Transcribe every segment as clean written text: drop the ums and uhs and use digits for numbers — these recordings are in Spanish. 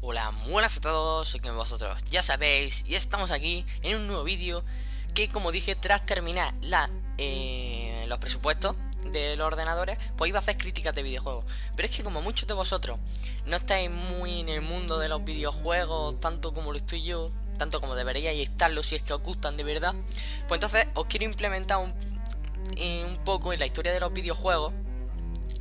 Hola, buenas a todos, soy como vosotros ya sabéis, y estamos aquí en un nuevo vídeo que, como dije, tras terminar los presupuestos de los ordenadores, pues iba a hacer críticas de videojuegos. Pero es que como muchos de vosotros no estáis muy en el mundo de los videojuegos, tanto como lo estoy yo, tanto como deberíais estarlo si es que os gustan de verdad, pues entonces os quiero implementar un poco en la historia de los videojuegos.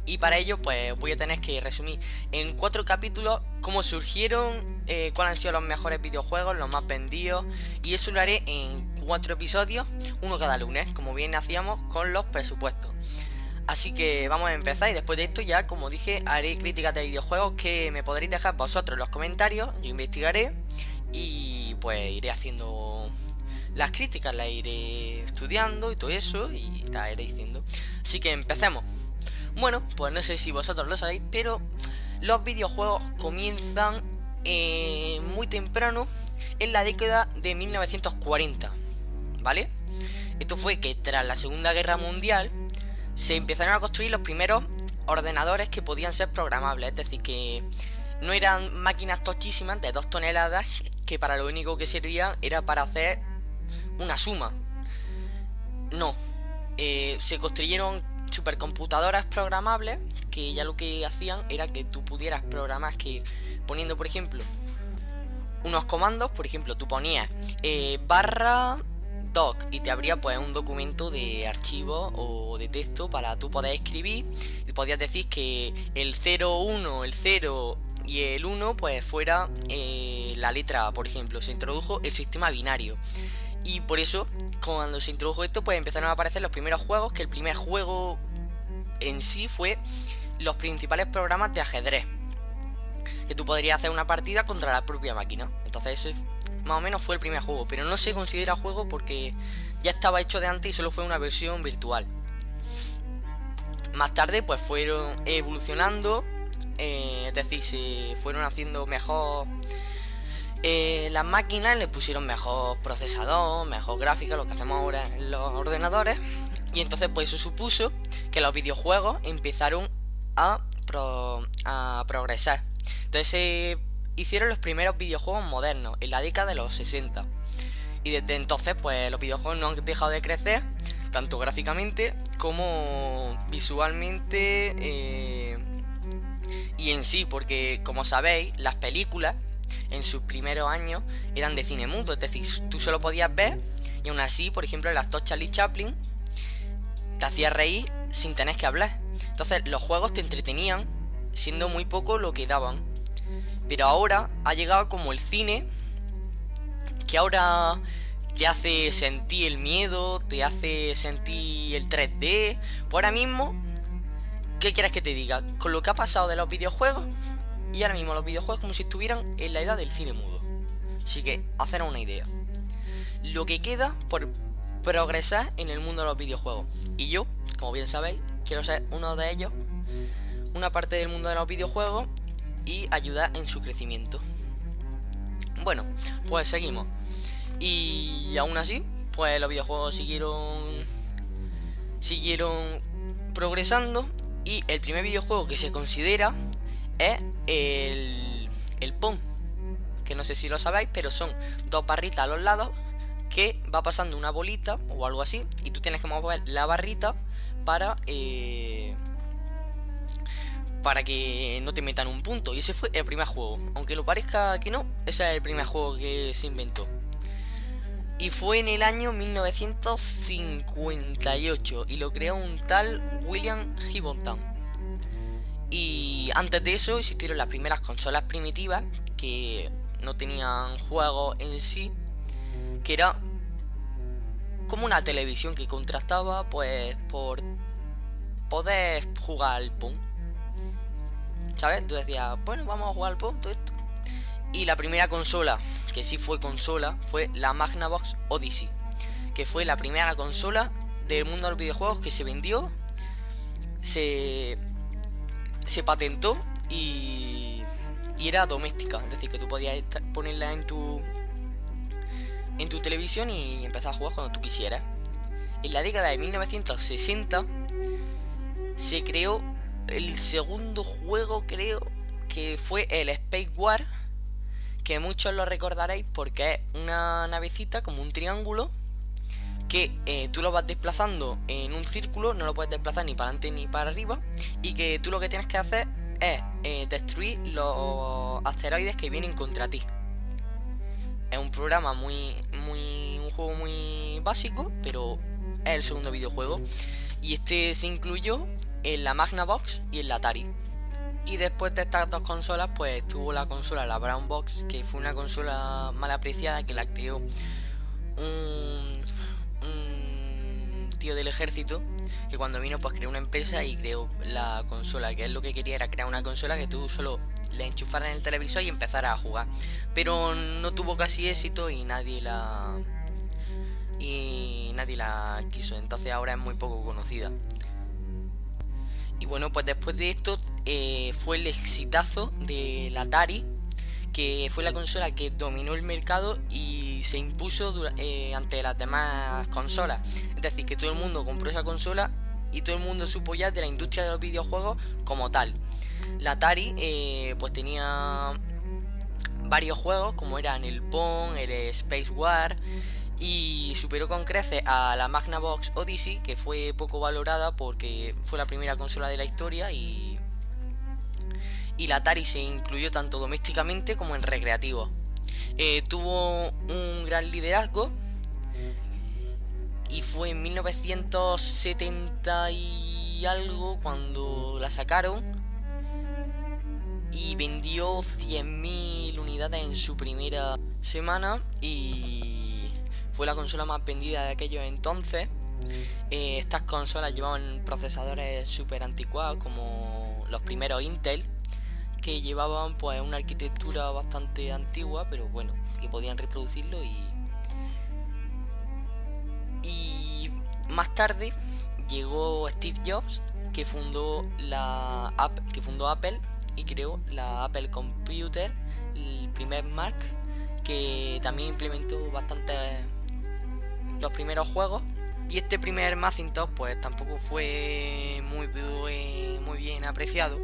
Y para ello pues voy a tener que resumir en 4 capítulos cómo surgieron, cuáles han sido los mejores videojuegos, los más vendidos. Y eso lo haré en 4 episodios, uno cada lunes, como bien hacíamos con los presupuestos. Así que vamos a empezar y después de esto ya, como dije, haré críticas de videojuegos que me podréis dejar vosotros en los comentarios. Yo investigaré y pues iré haciendo las críticas, las iré estudiando y todo eso y las iré diciendo. Así que empecemos. Bueno, pues no sé si vosotros lo sabéis, pero los videojuegos comienzan muy temprano, en la década de 1940, ¿vale? Esto fue que tras la Segunda Guerra Mundial se empezaron a construir los primeros ordenadores que podían ser programables, es decir, que no eran máquinas tochísimas de 2 toneladas que para lo único que servían era para hacer una suma. No, se construyeron supercomputadoras programables que ya lo que hacían era que tú pudieras programar, que poniendo por ejemplo unos comandos, por ejemplo tú ponías barra doc y te abría pues un documento de archivo o de texto para tú poder escribir, y podías decir que el 01, el 0 y el 1 pues fuera la letra A, por ejemplo. Se introdujo el sistema binario. Y por eso, cuando se introdujo esto, pues empezaron a aparecer los primeros juegos, que el primer juego en sí fue los principales programas de ajedrez, que tú podrías hacer una partida contra la propia máquina. Entonces ese más o menos fue el primer juego, pero no se considera juego porque ya estaba hecho de antes y solo fue una versión virtual. Más tarde pues fueron evolucionando, es decir, se fueron haciendo mejor las máquinas, le pusieron mejor procesador, mejor gráfica, lo que hacemos ahora en los ordenadores. Y entonces pues eso supuso que los videojuegos empezaron a progresar. Entonces se hicieron los primeros videojuegos modernos en la década de los 60. Y desde entonces pues los videojuegos no han dejado de crecer, tanto gráficamente como visualmente, y en sí, porque como sabéis, las películas en sus primeros años eran de cine mudo, es decir, tú solo podías ver, y aún así, por ejemplo, el actor Charlie Chaplin te hacía reír sin tener que hablar. Entonces los juegos te entretenían, siendo muy poco lo que daban. Pero ahora ha llegado como el cine, que ahora te hace sentir el miedo, te hace sentir el 3D. Pues ahora mismo, ¿qué quieres que te diga? Con lo que ha pasado de los videojuegos, y ahora mismo los videojuegos como si estuvieran en la edad del cine mudo. Así que, haceros una idea. Lo que queda por progresar en el mundo de los videojuegos. Y yo, como bien sabéis, quiero ser uno de ellos, una parte del mundo de los videojuegos, y ayudar en su crecimiento. Bueno, pues seguimos. Y aún así, pues los videojuegos siguieron progresando. Y el primer videojuego que se considera es el Pong, que no sé si lo sabéis, pero son 2 barritas a los lados que va pasando una bolita o algo así, y tú tienes que mover la barrita para que no te metan un punto. Y ese fue el primer juego, aunque lo parezca que no, ese es el primer juego que se inventó. Y fue en el año 1958 y lo creó un tal William Hibbottom. Y antes de eso existieron las primeras consolas primitivas que no tenían juegos en sí, que era como una televisión que contrastaba pues por poder jugar al Pong, ¿sabes? Tú decías, bueno, vamos a jugar al Pong, todo esto. Y la primera consola, que sí fue consola, fue la Magnavox Odyssey, que fue la primera consola del mundo de los videojuegos que se vendió, se patentó y era doméstica, es decir, que tú podías ponerla en tu televisión y empezar a jugar cuando tú quisieras. En la década de 1960 se creó el segundo juego, creo que fue el Space War, que muchos lo recordaréis porque es una navecita como un triángulo que tú lo vas desplazando en un círculo, no lo puedes desplazar ni para adelante ni para arriba, y que tú lo que tienes que hacer es destruir los asteroides que vienen contra ti. Es un programa un juego muy básico, pero es el segundo videojuego, y este se incluyó en la Magnavox y en la Atari. Y después de estas dos consolas, pues tuvo la consola, la Brown Box, que fue una consola mal apreciada, que la creó un tío del ejército, que cuando vino pues creó una empresa y creó la consola, que es lo que quería, era crear una consola que tú solo le enchufaras en el televisor y empezaras a jugar. Pero no tuvo casi éxito y nadie la quiso, entonces ahora es muy poco conocida. Y bueno, pues después de esto fue el exitazo de la Atari, que fue la consola que dominó el mercado y se impuso ante las demás consolas. Es decir, que todo el mundo compró esa consola y todo el mundo supo ya de la industria de los videojuegos como tal. La Atari pues tenía varios juegos, como eran el Pong, el Space War, y superó con creces a la Magnavox Odyssey, que fue poco valorada porque fue la primera consola de la historia, y la Atari se incluyó tanto domésticamente como en recreativo. Tuvo un gran liderazgo y fue en 1970 y algo cuando la sacaron, y vendió 100.000 unidades en su primera semana y fue la consola más vendida de aquellos entonces. Estas consolas llevaban procesadores súper anticuados como los primeros Intel, que llevaban pues una arquitectura bastante antigua, pero bueno, que podían reproducirlo. Y más tarde llegó Steve Jobs, que fundó Apple y creó la Apple Computer, el primer Mac, que también implementó bastante los primeros juegos. Y este primer Macintosh pues tampoco fue muy bien apreciado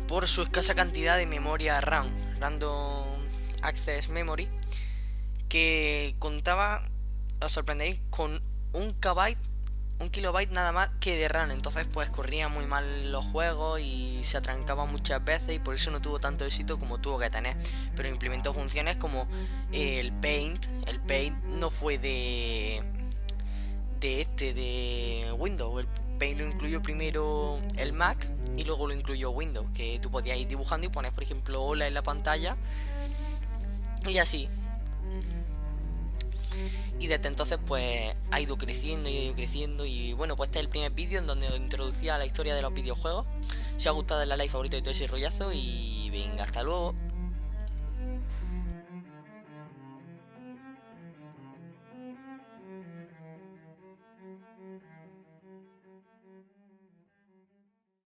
por su escasa cantidad de memoria RAM, Random Access Memory, que contaba, os sorprenderéis, con un kilobyte nada más que de RAM. Entonces pues corría muy mal los juegos y se atrancaba muchas veces, y por eso no tuvo tanto éxito como tuvo que tener. Pero implementó funciones como el Paint. El Paint no fue de Windows. El Paint lo incluyó primero el Mac y luego lo incluyó Windows, que tú podías ir dibujando y poner, por ejemplo, hola en la pantalla y así. Y desde entonces pues ha ido creciendo y bueno, pues este es el primer vídeo en donde os introducía la historia de los videojuegos. Si os ha gustado, denle a like, favorito y todo ese rollazo, y venga, hasta luego.